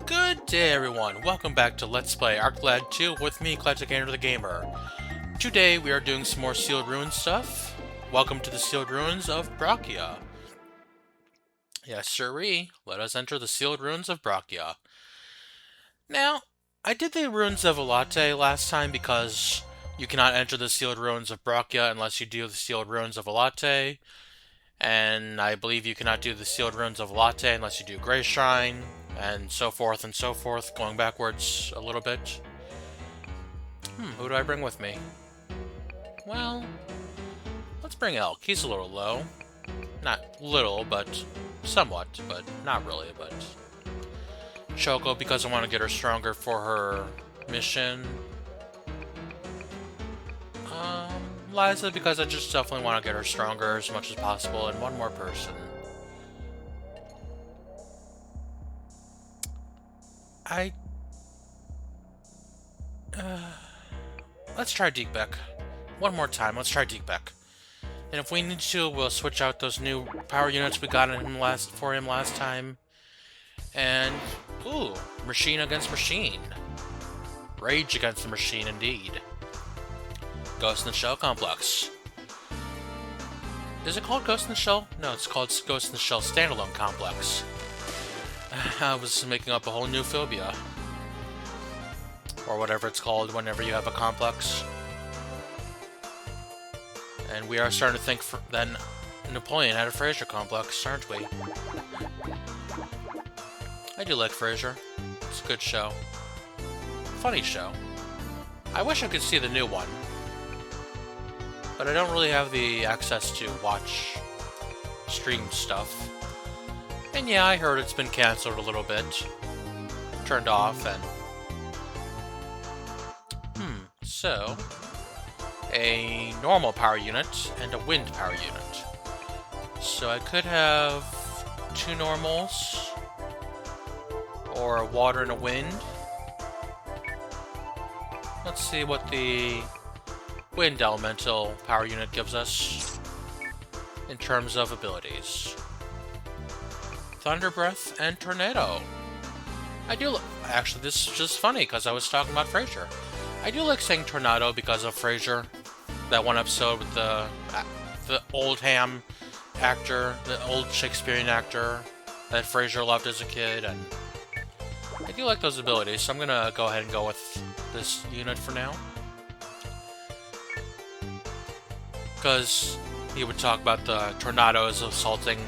Good day, everyone. Welcome back to Let's Play Arclad 2 with me, EclecticAndrew the Gamer. Today we are doing some more Sealed Ruins stuff. Welcome to the Sealed Ruins of Brakia. Yes, sirree. Let us enter the Sealed Ruins of Brakia. Now, I did the Ruins of Elate last time because you cannot enter the Sealed Ruins of Brakia unless you do the Sealed Ruins of Elate. And I believe you cannot do the Sealed Ruins of Elate unless you do Grey Shrine, and so forth, going backwards a little bit. Who do I bring with me? Well, let's bring Elk. He's a little low. Not little, but somewhat, but not really, but... Choco, because I want to get her stronger for her mission. Liza, because I just definitely want to get her stronger as much as possible, and one more person. Let's try Deekbeck. One more time, let's try Deekbeck. And if we need to, we'll switch out those new power units we got for him last time. And, ooh, machine against machine. Rage against the machine, indeed. Ghost in the Shell Complex. Is it called Ghost in the Shell? No, it's called Ghost in the Shell Standalone Complex. I was making up a whole new phobia. Or whatever it's called whenever you have a complex. And we are starting to think then Napoleon had a Frasier complex, aren't we? I do like Frasier. It's a good show. Funny show. I wish I could see the new one. But I don't really have the access to watch stream stuff. And yeah, I heard it's been cancelled a little bit. Turned off and... So... a normal power unit and a wind power unit. So I could have two normals, or a water and a wind. Let's see what the wind elemental power unit gives us in terms of abilities. Thunder Breath and Tornado. Actually, this is just funny because I was talking about Frasier. I do like saying Tornado because of Frasier. That one episode with the old ham actor, the old Shakespearean actor that Frasier loved as a kid, and I do like those abilities, so I'm gonna go ahead and go with this unit for now. Because he would talk about the tornadoes assaulting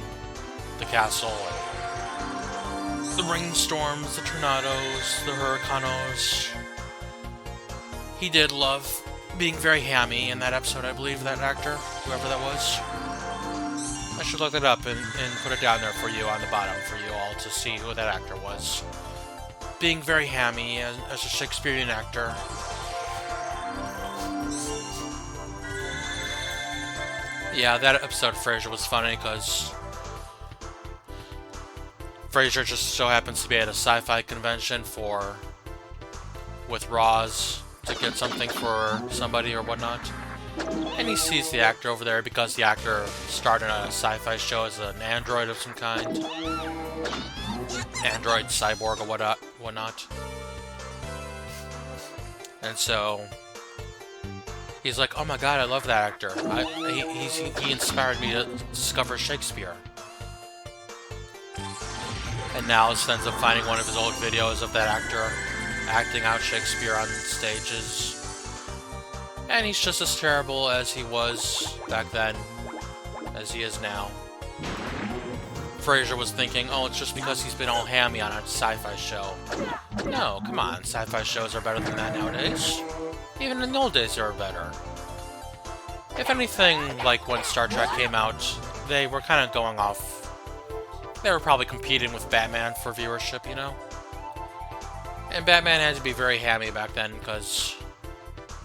the castle, and the rainstorms, the tornadoes, the hurricanos. He did love being very hammy in that episode, I believe, that actor, whoever that was. I should look it up and put it down there for you on the bottom for you all to see who that actor was. Being very hammy as a Shakespearean actor. Yeah, that episode of Frasier was funny because Frasier just so happens to be at a sci-fi convention with Roz to get something for somebody or whatnot. And he sees the actor over there because the actor starred in a sci-fi show as an android of some kind. Android, cyborg, or whatnot. And so he's like, oh my god, I love that actor. He inspired me to discover Shakespeare. And now ends up finding one of his old videos of that actor acting out Shakespeare on stages. And he's just as terrible as he was back then as he is now. Frasier was thinking, oh, it's just because he's been all hammy on a sci-fi show. No, come on, sci-fi shows are better than that nowadays. Even in the old days, they were better. If anything, like when Star Trek came out, they were kind of going off. They were probably competing with Batman for viewership, you know? And Batman had to be very hammy back then, because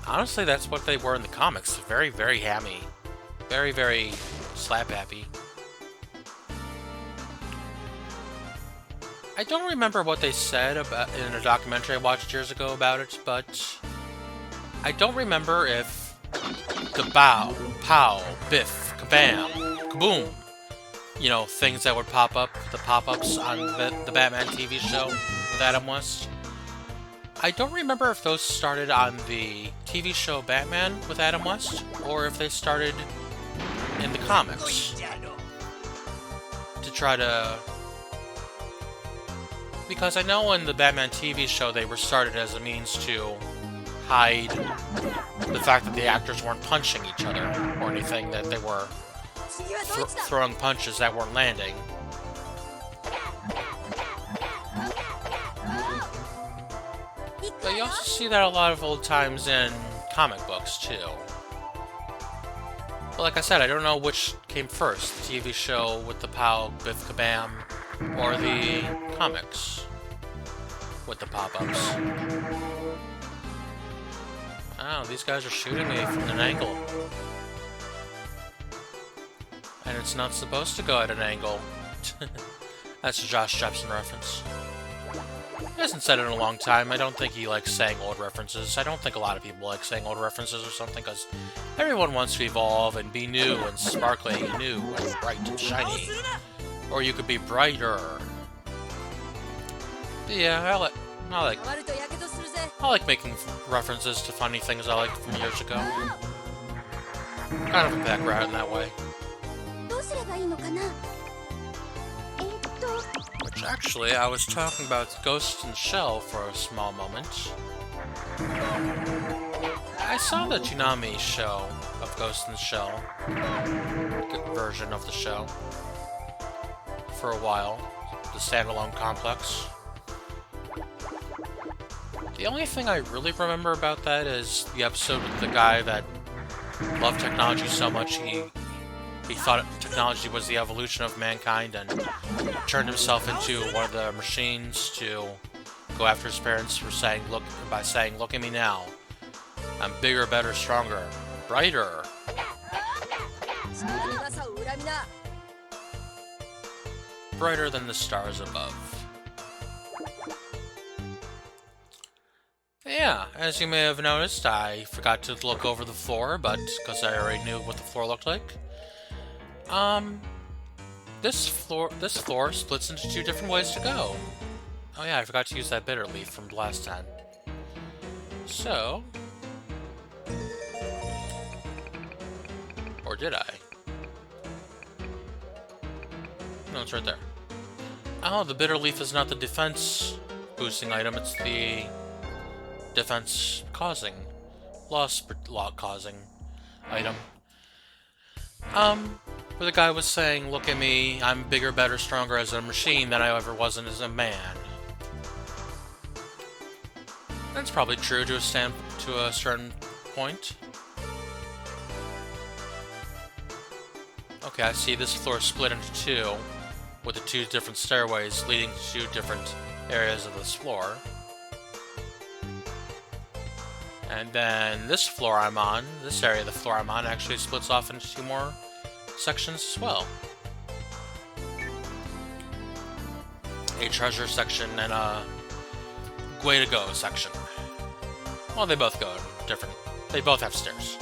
honestly, that's what they were in the comics. Very, very hammy. Very, very slap-happy. I don't remember what they said about in a documentary I watched years ago about it, but I don't remember if the bow, pow, biff, kabam, kaboom you know, things that would pop up, the pop-ups on the Batman TV show with Adam West. I don't remember if those started on the TV show Batman with Adam West, or if they started in the comics. To try to... Because I know in the Batman TV show they were started as a means to hide the fact that the actors weren't punching each other or anything, that they were throwing punches that weren't landing. But you also see that a lot of old times in comic books, too. But like I said, I don't know which came first, the TV show with the Pow Biff Kabam, or the comics with the pop-ups. Oh, these guys are shooting me from an angle. And it's not supposed to go at an angle. That's a Josh Jepson reference. He hasn't said it in a long time. I don't think he likes saying old references. I don't think a lot of people like saying old references or something, because everyone wants to evolve and be new and sparkly and new and bright and shiny. Or you could be brighter. But yeah, I like making references to funny things I liked from years ago. Kind of a background in that way. Which actually, I was talking about Ghost in the Shell for a small moment. I saw the Toonami show of Ghost in the Shell, version of the show, for a while, the standalone complex. The only thing I really remember about that is the episode with the guy that loved technology so much he thought technology was the evolution of mankind and turned himself into one of the machines to go after his parents for saying, look at me now. I'm bigger, better, stronger, brighter. Brighter than the stars above. Yeah, as you may have noticed, I forgot to look over the floor, but because I already knew what the floor looked like. This floor splits into two different ways to go. Oh yeah, I forgot to use that bitter leaf from last time. So... Or did I? No, it's right there. Oh, the bitter leaf is not the defense boosting item, it's the defense causing, loss causing item. Where the guy was saying, look at me, I'm bigger, better, stronger as a machine than I ever was as a man. That's probably true to a certain point. Okay, I see this floor split into two, with the two different stairways leading to two different areas of this floor. And then this floor I'm on, this area of the floor I'm on, actually splits off into two more sections as well. A treasure section and a way to go section. Well, they both go different. They both have stairs.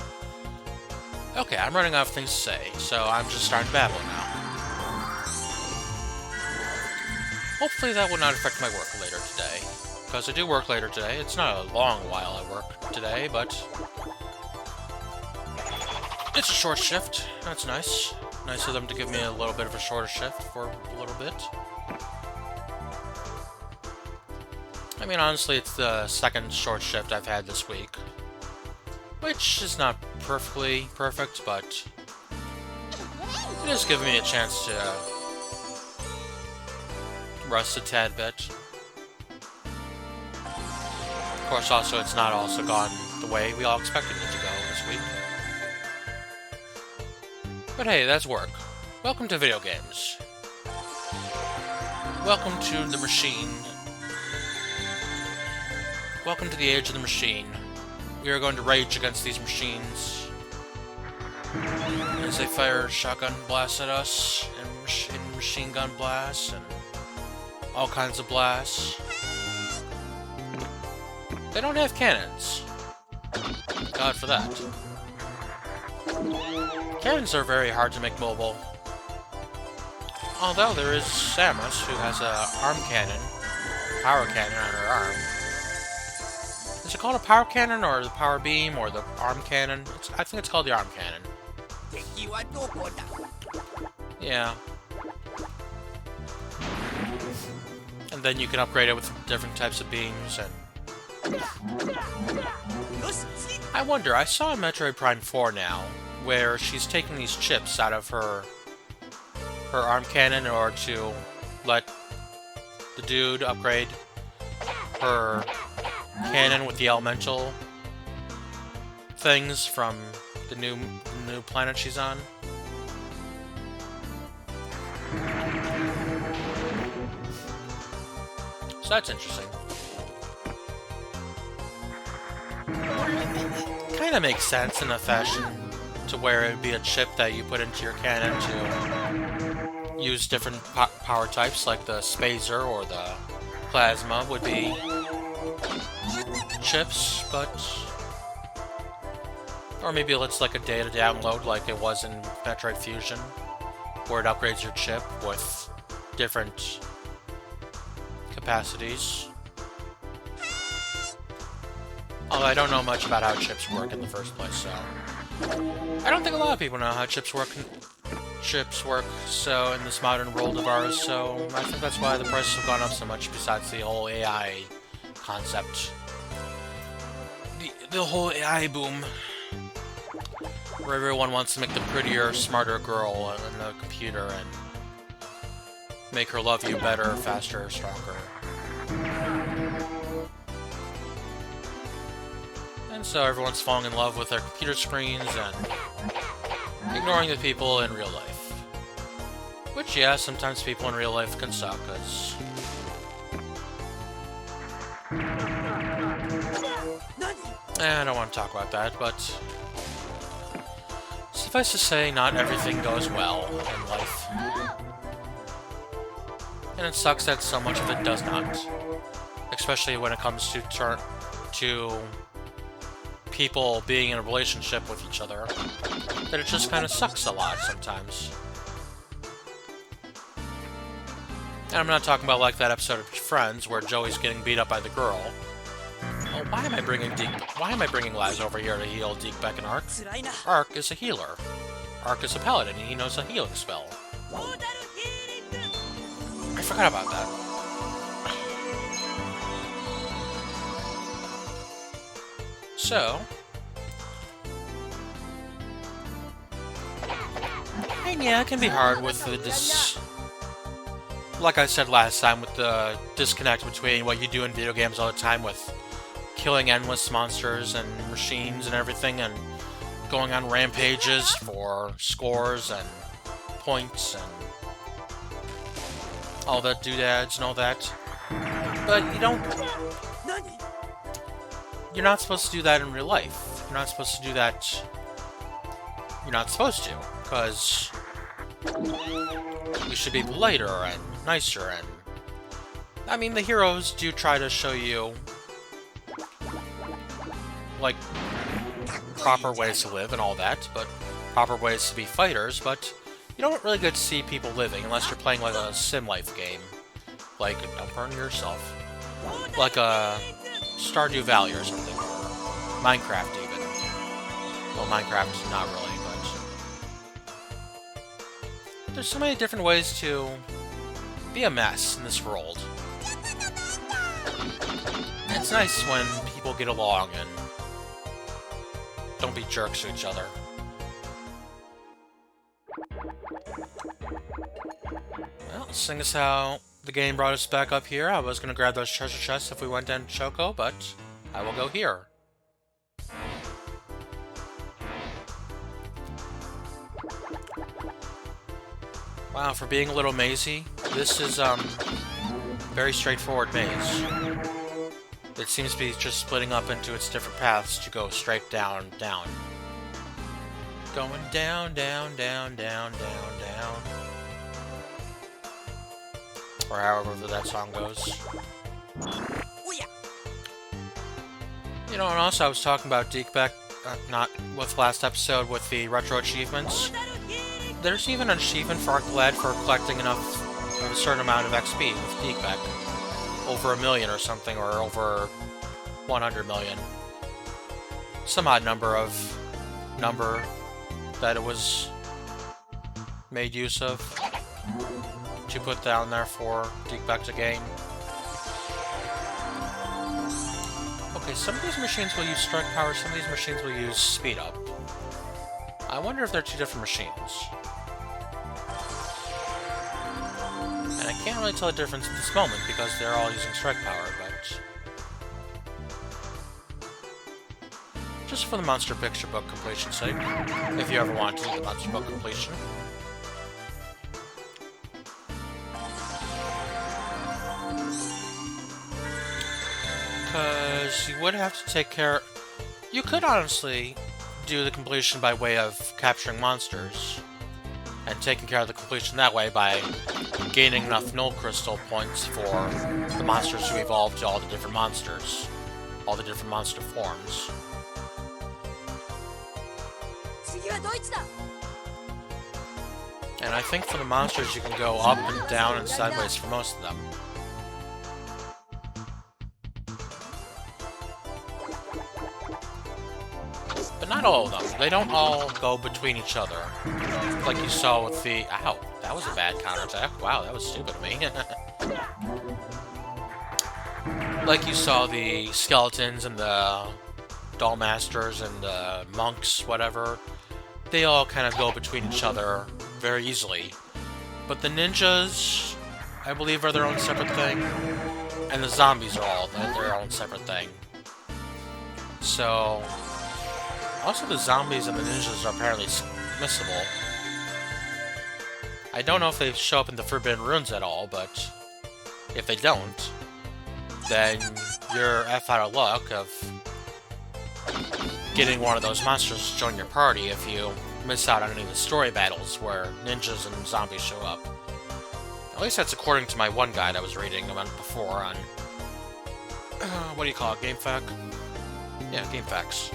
Okay, I'm running out of things to say, so I'm just starting to babble now. Hopefully that will not affect my work later today. Because I do work later today. It's not a long while I work today, but... It's a short shift. That's nice. Nice of them to give me a little bit of a shorter shift for a little bit. I mean, honestly, it's the second short shift I've had this week. Which is not perfectly perfect, but... It is giving me a chance to... rest a tad bit. Of course, also, it's not also gone the way we all expected it to go this week. But hey, that's work. Welcome to video games. Welcome to the machine. Welcome to the age of the machine. We are going to rage against these machines. As they fire shotgun blasts at us, and machine gun blasts, and all kinds of blasts. They don't have cannons. God for that. Cannons are very hard to make mobile. Although there is Samus, who has a arm cannon, power cannon on her arm. Is it called a power cannon, or the power beam, or the arm cannon? I think it's called the arm cannon. Yeah. And then you can upgrade it with different types of beams, and... I wonder, I saw in Metroid Prime 4 now, where she's taking these chips out of her arm cannon in order to let the dude upgrade her cannon with the elemental things from the new planet she's on. So that's interesting. Kind of makes sense in a fashion to where it would be a chip that you put into your cannon to use different power types, like the Spazer or the Plasma would be chips, but... Or maybe it's like a data download like it was in Metroid Fusion, where it upgrades your chip with different capacities. Although I don't know much about how chips work in the first place, so... I don't think a lot of people know how chips work so in this modern world of ours, so I think that's why the prices have gone up so much, besides the whole AI concept. The whole AI boom. Where everyone wants to make the prettier, smarter girl in the computer and make her love you better, faster, stronger. And so everyone's falling in love with their computer screens and ignoring the people in real life. Which, yeah, sometimes people in real life can suck, because... I don't want to talk about that, but... Suffice to say, not everything goes well in life. And it sucks that so much of it does not. Especially when it comes to people being in a relationship with each other. That it just kind of sucks a lot sometimes. And I'm not talking about like that episode of Friends where Joey's getting beat up by the girl. Oh, why am I bringing Laz over here to heal Deke, Beck, and Ark? Ark is a healer. Ark is a paladin, and he knows a healing spell. I forgot about that. So... And yeah, it can be hard with this... Like I said last time, with the disconnect between what you do in video games all the time with killing endless monsters and machines and everything, and going on rampages for scores and points and all the doodads and all that. But you're not supposed to do that in real life. You're not supposed to do that. You're not supposed to, because you should be politer and nicer, and I mean, the heroes do try to show you like proper ways to live and all that, but proper ways to be fighters, but you don't really get to see people living unless you're playing like a sim life game, like don't burn yourself, like a Stardew Valley or something, or Minecraft even. Well, Minecraft not really, but there's so many different ways to be a mess in this world. It's nice when people get along and don't be jerks to each other. Well, seeing as how the game brought us back up here, I was going to grab those treasure chests if we went down to Choco, but I will go here. Wow, for being a little mazy, this is, very straightforward maze. It seems to be just splitting up into its different paths to go straight down, down. Going down, down, down, down, down, down. Or however that song goes. You know, and also I was talking about Deke Beck, not with last episode with the retro achievements. There's even an achievement for Arclad for collecting enough of a certain amount of XP with Geekback. Over 1 million or something, or over 100 million. Some odd number that it was made use of to put down there for Geekback to gain. Okay, some of these machines will use strike power, some of these machines will use speed up. I wonder if they're two different machines. And I can't really tell the difference at this moment because they're all using strike power, but... just for the Monster Picture Book completion's sake, if you ever want to do the Monster Book completion. Because you would have to take care... you could honestly do the completion by way of capturing monsters, and taking care of the completion that way by gaining enough Null Crystal points for the monsters to evolve to all the different monsters, all the different monster forms. And I think for the monsters you can go up and down and sideways for most of them. But not all of them. They don't all go between each other. Like you saw with the... ow, that was a bad counterattack. Wow, that was stupid of me. Like you saw the skeletons and the doll masters and the monks, whatever. They all kind of go between each other very easily. But the ninjas, I believe, are their own separate thing. And the zombies are all their own separate thing. So... also the zombies and the ninjas are apparently missable. I don't know if they show up in the Forbidden Ruins at all, but... if they don't, then you're F out of luck of getting one of those monsters to join your party if you miss out on any of the story battles where ninjas and zombies show up. At least that's according to my one guide I was reading about before on... what do you call it? GameFAQ? Yeah, GameFAQs.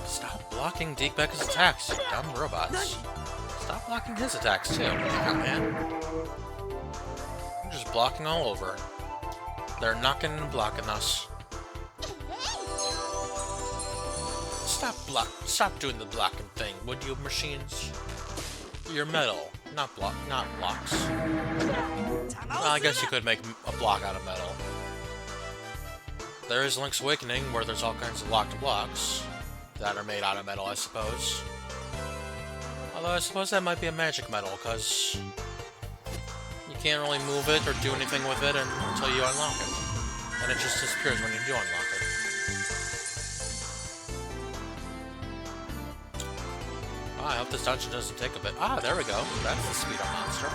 Stop blocking Geekback's attacks, you dumb robots. Stop blocking his attacks too. Oh man. They're just blocking all over. They're knocking and blocking us. Stop doing the blocking thing, would you, machines? You're metal, not blocks. Well, I guess you could make a block out of metal. There is Link's Awakening, where there's all kinds of locked blocks that are made out of metal, I suppose. Although I suppose that might be a magic metal, because you can't really move it or do anything with it until you unlock it. And it just disappears when you do unlock it. I hope this dungeon doesn't take a bit. Ah, there we go. That's the speed-up monster.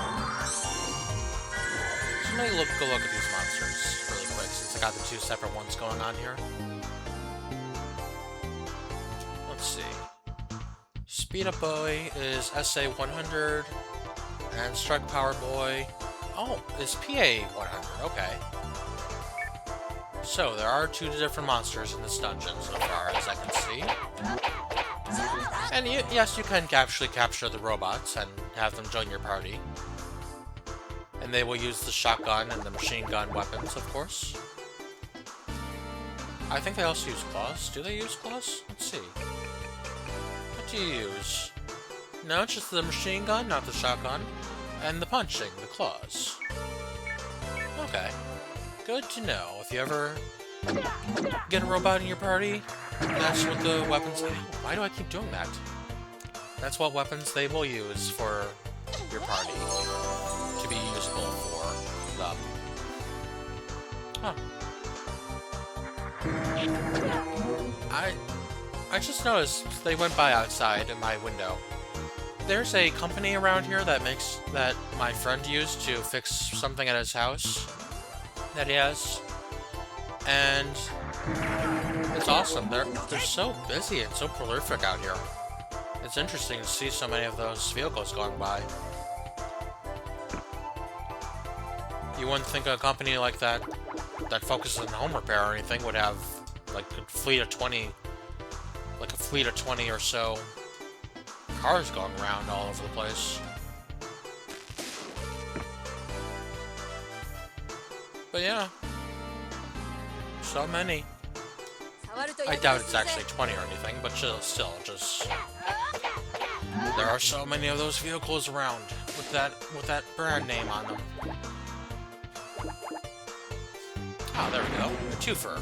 So let me go look at these monsters really quick, since I got the two separate ones going on here. Let's see. Speed-up boy is SA 100, and Strike Power boy, oh, is PA 100. Okay. So there are two different monsters in this dungeon so far, as I can see. And yes, you can actually capture the robots and have them join your party. And they will use the shotgun and the machine gun weapons, of course. I think they also use claws. Do they use claws? Let's see. What do you use? No, it's just the machine gun, not the shotgun. And the punching, the claws. Okay. Good to know. If you ever get a robot in your party, that's what the weapons... Why do I keep doing that? That's what weapons they will use for your party to be usable for them. Huh. I just noticed they went by outside in my window. There's a company around here that my friend used to fix something at his house that he has, and it's awesome. They're so busy and so prolific out here. It's interesting to see so many of those vehicles going by. You wouldn't think a company like that focuses on home repair or anything would have like a fleet of 20 or so cars going around all over the place. But yeah, so many. I doubt it's actually 20 or anything, but still, just there are so many of those vehicles around with that brand name on them. Oh, there we go, a twofer.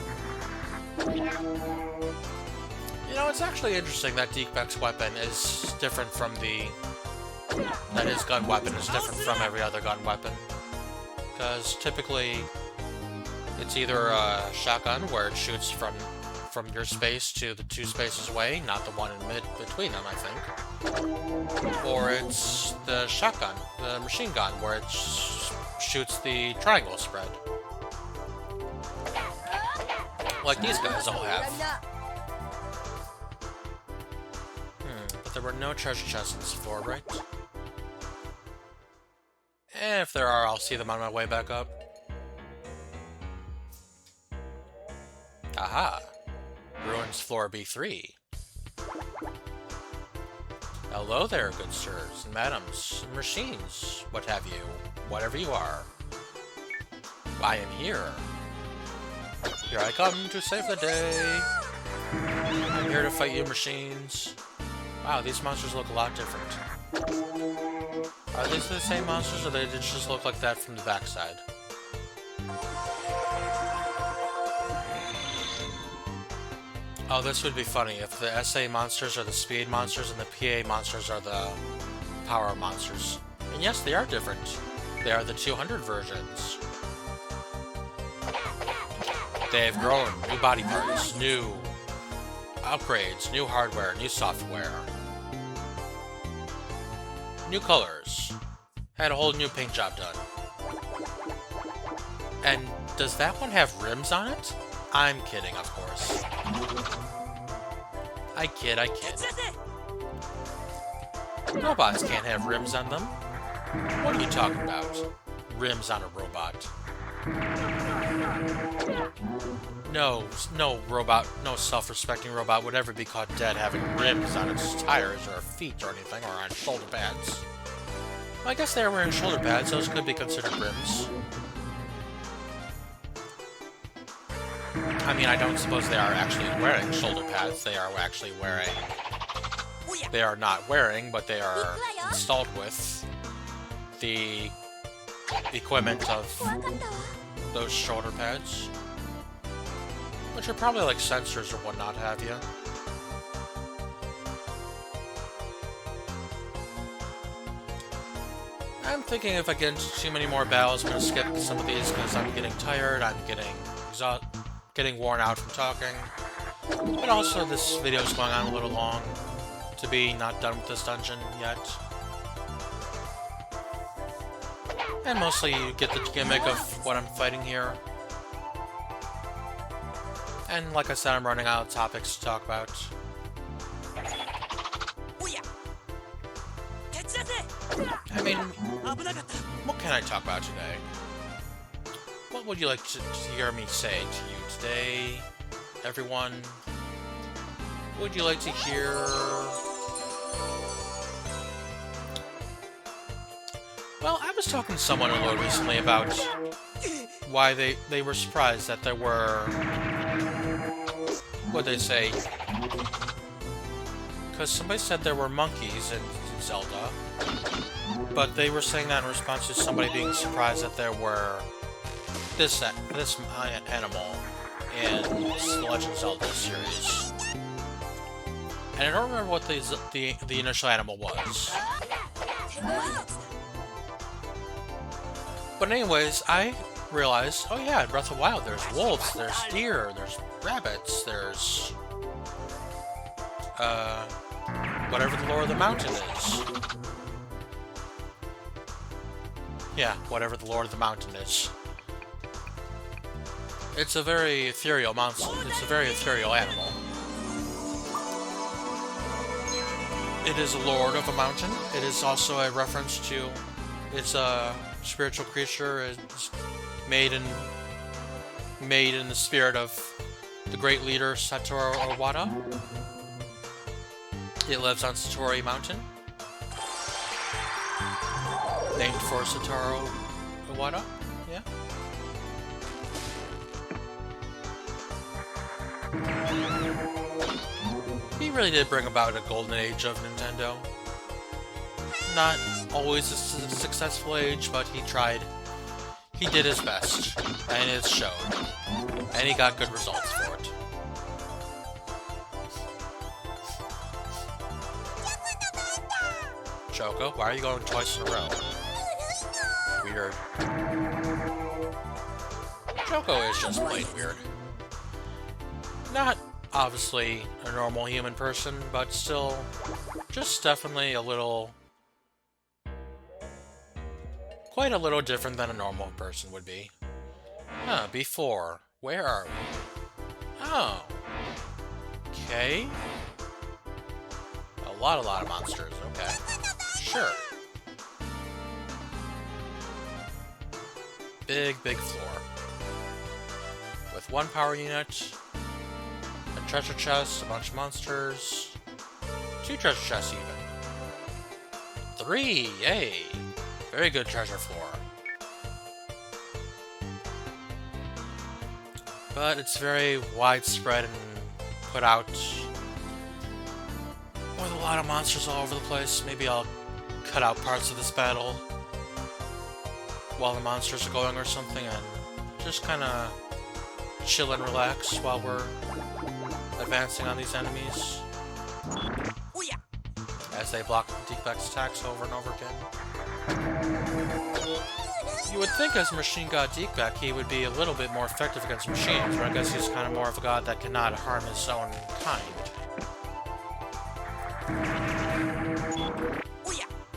You know, it's actually interesting that Deepek's weapon is different from that his gun weapon is different from every other gun weapon. Because typically, it's either a shotgun where it shoots from your space to the 2 spaces away, not the one in between them, I think. Or it's the shotgun, the machine gun, where it shoots the triangle spread. Like these guys all have. But there were no treasure chests in this floor, right? If there are, I'll see them on my way back up. Aha! Ruins floor B3. Hello there, good sirs and madams, and machines, what have you, whatever you are. I am here. Here I come to save the day. I'm here to fight you, machines. Wow, these monsters look a lot different. Are these the same monsters, or they just look like that from the backside? Oh, this would be funny if the SA monsters are the speed monsters and the PA monsters are the power monsters. And yes, they are different. They are the 200 versions. They've grown, new body parts, new upgrades, new hardware, new software. New colors. Had a whole new paint job done. And does that one have rims on it? I'm kidding, of course. I kid. Robots can't have rims on them. What are you talking about? Rims on a robot. No robot, no self-respecting robot would ever be caught dead having rims on its tires or feet or anything, or on shoulder pads. Well, I guess they are wearing shoulder pads, those could be considered rims. I mean, I don't suppose they are actually wearing shoulder pads, they are actually wearing... They are not wearing, but they are installed with the equipment of those shoulder pads. Which are probably like sensors or whatnot, have you? I'm thinking if I get into too many more battles, I'm going to skip some of these because I'm getting tired, I'm getting worn out from talking. But also, this video is going on a little long to be not done with this dungeon yet. And mostly you get the gimmick of what I'm fighting here. And like I said, I'm running out of topics to talk about. I mean, what can I talk about today? What would you like to hear me say to you today, everyone? Would you like to hear... Well, I was talking to someone a little recently about why they were surprised that there were... What'd they say? Because somebody said there were monkeys in Zelda, but they were saying that in response to somebody being surprised that there were this animal in the Legend of Zelda series. And I don't remember what the initial animal was. But anyways, I realized, oh yeah, in Breath of the Wild, there's wolves, there's deer, there's rabbits, there's... whatever the lore of the mountain is. Yeah, whatever the lore of the mountain is. It's a very ethereal monster. It's a very ethereal animal. It is a lord of a mountain. It is also a reference to... It's a spiritual creature. It's made in the spirit of the great leader Satoru Iwata. It lives on Satori Mountain, named for Satoru Iwata. Yeah. He really did bring about a golden age of Nintendo. Not always a successful age, but he tried. He did his best, and it showed. And he got good results for it. Choco, why are you going twice in a row? Weird. Choco is just plain weird. Not obviously a normal human person, but still just definitely a little... quite a little different than a normal person would be. Huh, B4. Where are we? Oh. Okay. A lot of monsters, okay. Sure. Big floor. With one power unit, a treasure chest, a bunch of monsters, 2 treasure chests even. 3, yay! Very good treasure floor. But it's very widespread and put out with a lot of monsters all over the place. Maybe I'll cut out parts of this battle while the monsters are going or something and just kind of chill and relax while we're advancing on these enemies as they block Deepback's attacks over and over again. You would think as Machine God Deepback he would be a little bit more effective against machines, but I guess he's kind of more of a god that cannot harm his own kind.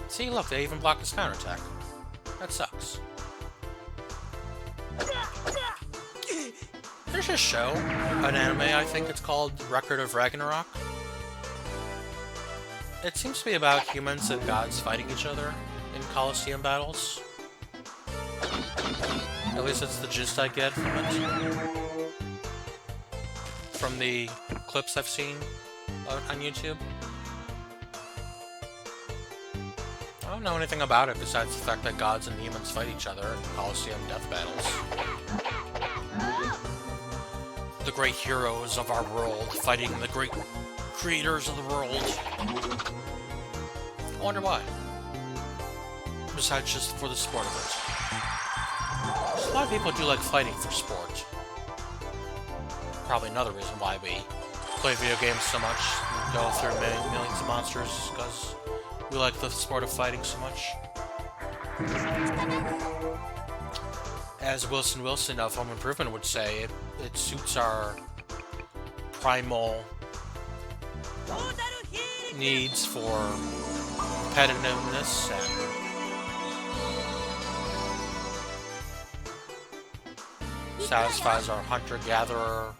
See, look, they even block his counterattack. That sucks. There's a show, an anime, I think it's called Record of Ragnarok. It seems to be about humans and gods fighting each other in Colosseum battles. At least it's the gist I get from it. From the clips I've seen on YouTube. I don't know anything about it besides the fact that gods and humans fight each other in Colosseum death battles. The great heroes of our world fighting the great creators of the world. I wonder why. Besides just for the sport of it. Just a lot of people do like fighting for sport. Probably another reason why we play video games so much and go through millions of monsters is because we like the sport of fighting so much. As Wilson of Home Improvement would say, it suits our primal needs for competitiveness and satisfies our hunter-gatherer,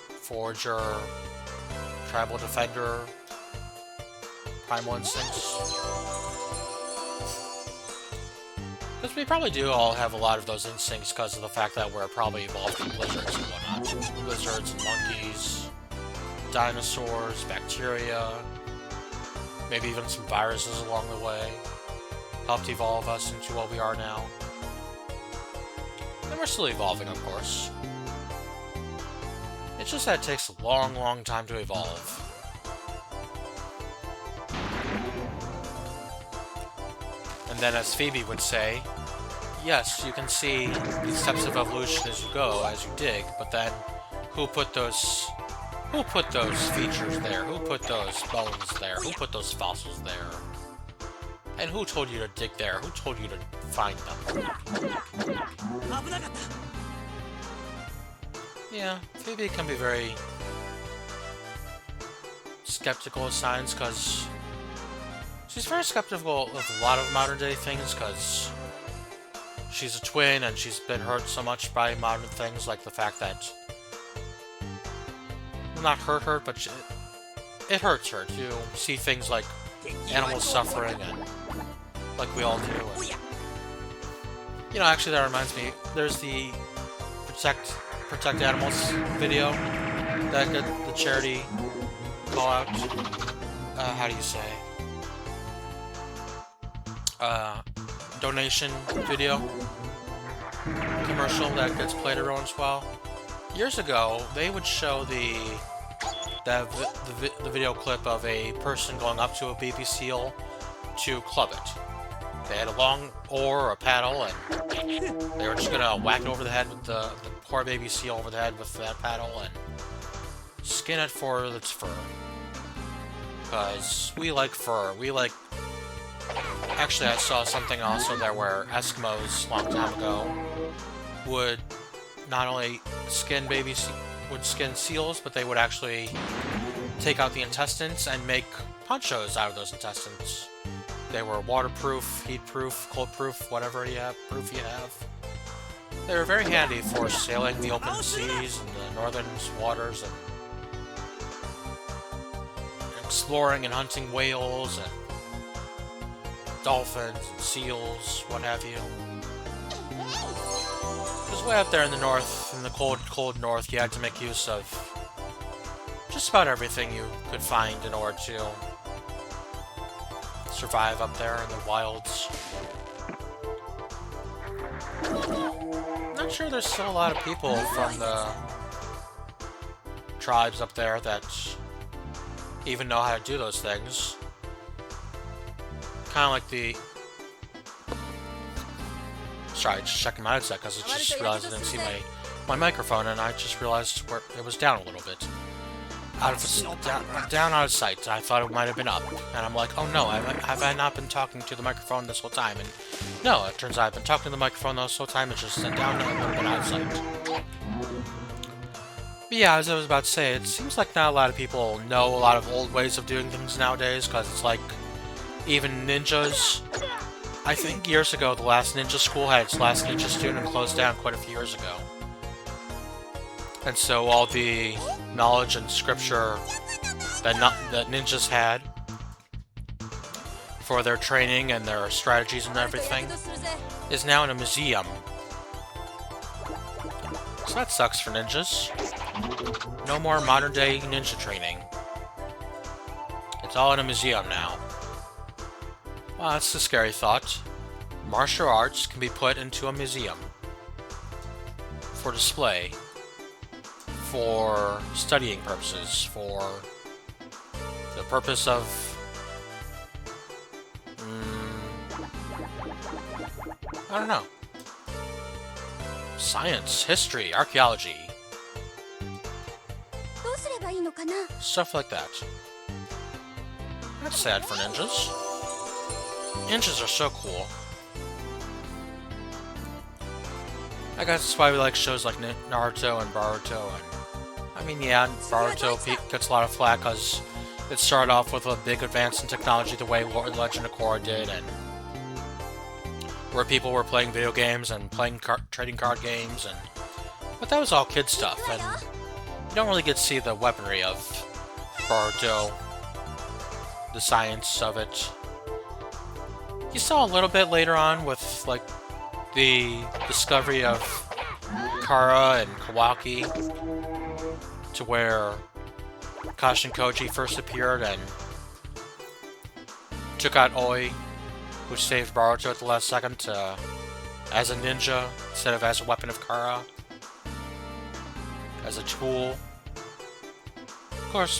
forager, tribal defender, primal instincts. Because we probably do all have a lot of those instincts because of the fact that we're probably evolved from lizards and whatnot. Lizards and monkeys, dinosaurs, bacteria, maybe even some viruses along the way helped evolve us into what we are now. And we're still evolving, of course. It's just that it takes a long time to evolve. And then, as Phoebe would say, yes, you can see the steps of evolution as you go, as you dig, but then who put those features there? Who put those bones there? Who put those fossils there? And who told you to dig there? Who told you to find them? Yeah, Phoebe can be very skeptical of science because she's very skeptical of a lot of modern day things because she's a twin and she's been hurt so much by modern things, like the fact that, well, not hurt her, but it hurts her to see things like animals suffering and like we all do. And, you know, actually that reminds me, there's the Protect Animals video that good, the charity call out. How do you say? Donation video commercial that gets played every once in a while. Years ago, they would show the video clip of a person going up to a baby seal to club it. They had a long oar or a paddle, and they were just gonna whack it over the head with the poor baby seal over the head with that paddle and skin it for its fur. Because we like fur. We like... Actually, I saw something also there where Eskimos, a long time ago, would not only skin seals, but they would actually take out the intestines and make ponchos out of those intestines. They were waterproof, heatproof, coldproof, whatever proof you have. They were very handy for sailing the open seas and the northern waters and exploring and hunting whales and dolphins and seals, what have you. Because way up there in the north, in the cold north, you had to make use of just about everything you could find in order to survive up there in the wilds. Not sure there's still a lot of people from the tribes up there that even know how to do those things. Kind of like the... Sorry, just checking my headset because I just realized I didn't see my microphone, and I just realized where it was down a little bit. Down out of sight. I thought it might have been up, and I'm like, oh no, have I not been talking to the microphone this whole time? And no, it turns out I've been talking to the microphone this whole time. It's just down a little bit out of sight. But yeah, as I was about to say, it seems like not a lot of people know a lot of old ways of doing things nowadays, because it's like, even ninjas. I think years ago, the last ninja school had its last ninja student closed down quite a few years ago. And so all the knowledge and scripture that ninjas had for their training and their strategies and everything is now in a museum. So that sucks for ninjas. No more modern day ninja training. It's all in a museum now. Well, that's a scary thought. Martial arts can be put into a museum for display, for studying purposes, for the purpose of... I don't know. Science, history, archaeology. Stuff like that. That's sad for ninjas. Ninjas are so cool. I guess that's why we like shows like Naruto and Boruto. And I mean, yeah, Boruto gets a lot of flack because it started off with a big advance in technology the way Legend of Korra did, and where people were playing video games and playing trading card games, and but that was all kid stuff, and you don't really get to see the weaponry of Boruto, the science of it. You saw a little bit later on with, like, the discovery of Kara and Kawaki, to where Kashin Koji first appeared and took out Oi, who saved Boruto at the last second as a ninja instead of as a weapon of Kara, as a tool. Of course,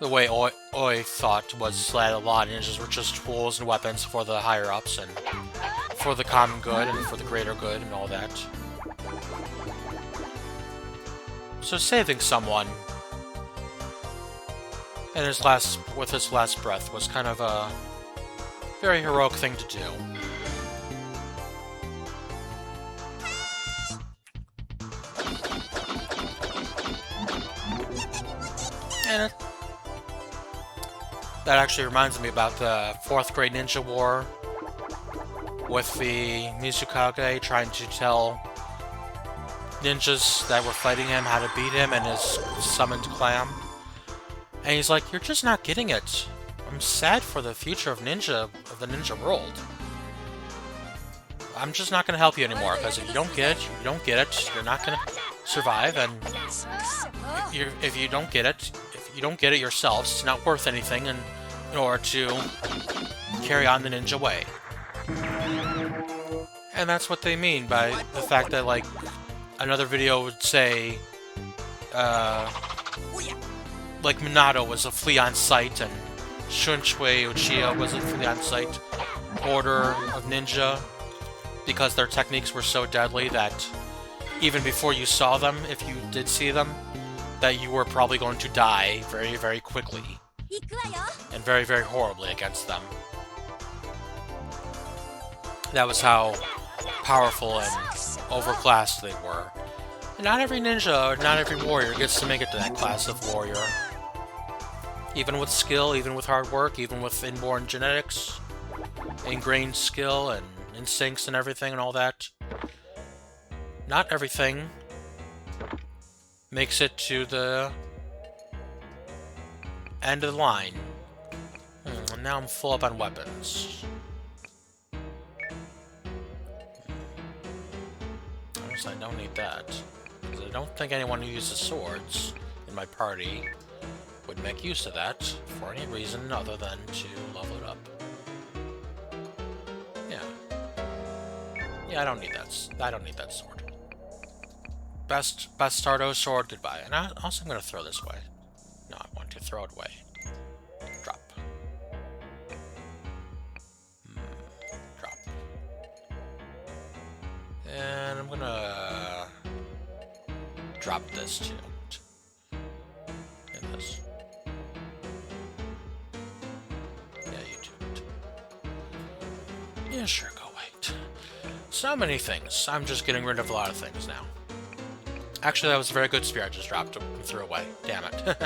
the way Oi thought was that a lot of ninjas were just tools and weapons for the higher-ups and for the common good and for the greater good and all that. So saving someone in with his last breath was kind of a very heroic thing to do. And that actually reminds me about the 4th grade ninja war with the Mizukage trying to tell ninjas that were fighting him how to beat him and his summoned clan. And he's like, you're just not getting it. I'm sad for the future of the ninja world. I'm just not going to help you anymore, because if you don't get it, you don't get it. You're not going to survive, and if you don't get it yourself, it's not worth anything in order to carry on the ninja way. And that's what they mean by the fact that, like, another video would say, like, Minato was a flea on sight, and Shunshui Uchiha was a flea on sight order of ninja, because their techniques were so deadly that even before you saw them, if you did see them, that you were probably going to die very, very quickly. And very, very horribly against them. That was how powerful and overclassed they were. And not every ninja, or not every warrior gets to make it to that class of warrior. Even with skill, even with hard work, even with inborn genetics, ingrained skill and instincts and everything and all that. Not everything makes it to the end of the line. And now I'm full up on weapons. I don't need that. Because I don't think anyone who uses swords in my party would make use of that for any reason other than to level it up. Yeah. Yeah, I don't need that. I don't need that sword. Bastardo sword, goodbye. And also I'm going to throw this away. No, I want to throw it away. Drop. Drop. And I'm going to drop this too. And this. Yeah, you do it. Yeah, sure, go wait. So many things. I'm just getting rid of a lot of things now. Actually, that was a very good spear I just dropped and threw away. Damn it.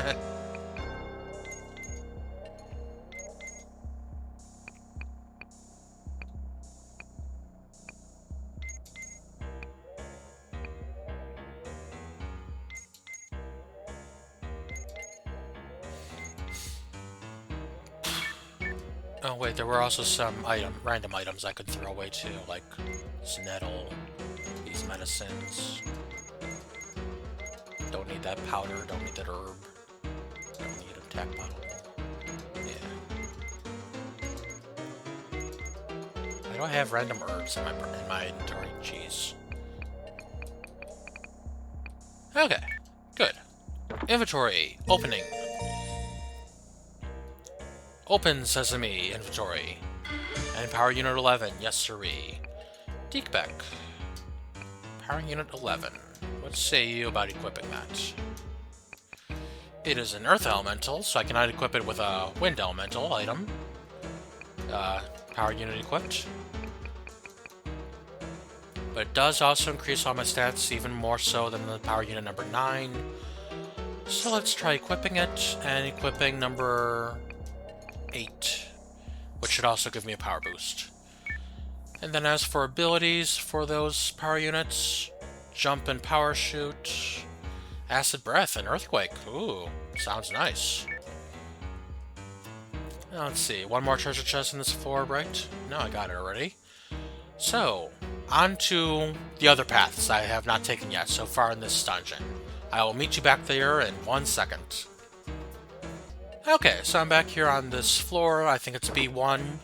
Oh wait, there were also some random items I could throw away too, like this nettle, these medicines. Don't need that powder, don't need that herb. Don't need a attack bottle. Yeah. Why do I have random herbs in my inventory? Jeez. Okay, good. Inventory, opening. Open Sesame inventory. And power unit 11, yes sirree. Deekbeck. Power unit 11. What say you about equipping that? It is an earth elemental, so I cannot equip it with a wind elemental item. Power unit equipped. But it does also increase all my stats, even more so than the power unit number 9. So let's try equipping it, and equipping number 8, which should also give me a power boost. And then as for abilities for those power units, jump and power shoot, acid breath and earthquake. Ooh, sounds nice. Now, let's see, one more treasure chest in this floor, right? No, I got it already. So, on to the other paths I have not taken yet so far in this dungeon. I will meet you back there in 1 second. Okay, so I'm back here on this floor, I think it's B1,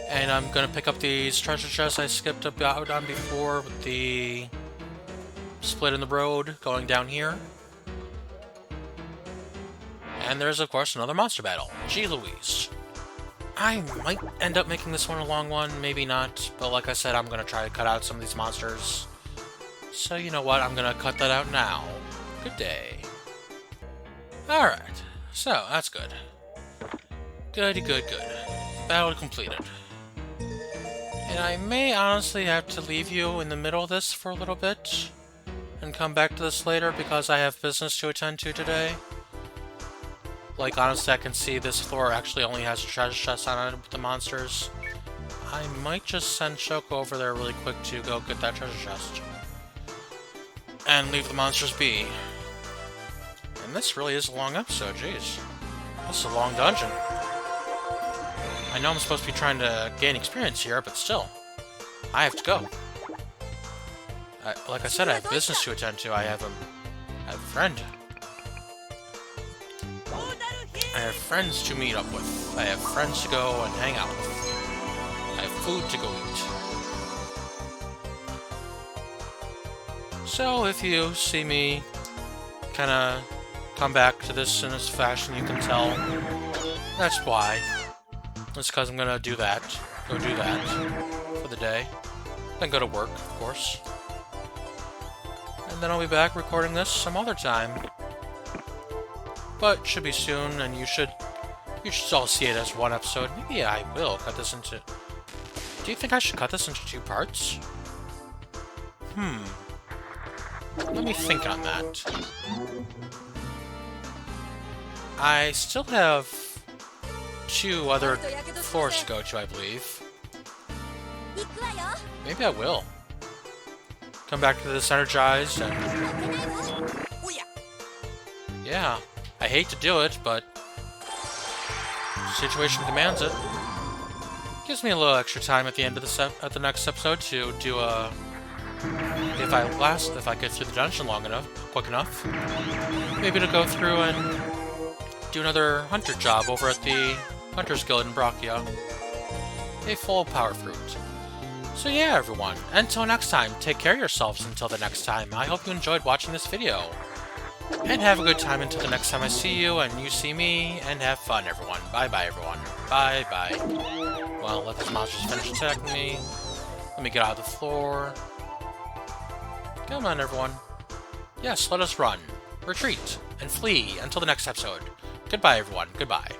and I'm gonna pick up these treasure chests I skipped out on before with the split in the road going down here. And there's, of course, another monster battle. Gee Louise. I might end up making this one a long one, maybe not, but like I said, I'm gonna try to cut out some of these monsters. So you know what, I'm gonna cut that out now. Good day. Alright. So, that's good. Goody, good. Battle completed. And I may honestly have to leave you in the middle of this for a little bit, and come back to this later because I have business to attend to today. Like, honestly, I can see this floor actually only has a treasure chest on it with the monsters. I might just send Shoko over there really quick to go get that treasure chest. And leave the monsters be. And this really is a long episode, jeez. This is a long dungeon. I know I'm supposed to be trying to gain experience here, but still. I have to go. Like I said, I have business to attend to. I have a friend. I have friends to meet up with. I have friends to go and hang out with. I have food to go eat. So if you see me kind of come back to this in this fashion, you can tell that's why. It's because I'm going to do that. Go do that for the day. Then go to work, of course. And then I'll be back recording this some other time. But should be soon, and you should all see it as one episode. Maybe I will cut this into... Do you think I should cut this into 2 parts? Let me think on that. I still have 2 other floors to go to, I believe. Maybe I will. Come back to this energized and... Yeah, I hate to do it, but... situation demands it. Gives me a little extra time at the end of the next episode to do a... If I get through the dungeon quick enough, maybe to go through and do another hunter job over at the Hunter's Guild in Brakia. A full power fruit. So yeah, everyone, until next time, take care of yourselves until the next time. I hope you enjoyed watching this video. And have a good time until the next time I see you and you see me, and have fun, everyone. Bye-bye, everyone. Bye-bye. Well, let these monsters finish attacking me. Let me get out of the floor. Come on, everyone. Yes, let us run, retreat, and flee until the next episode. Goodbye, everyone. Goodbye.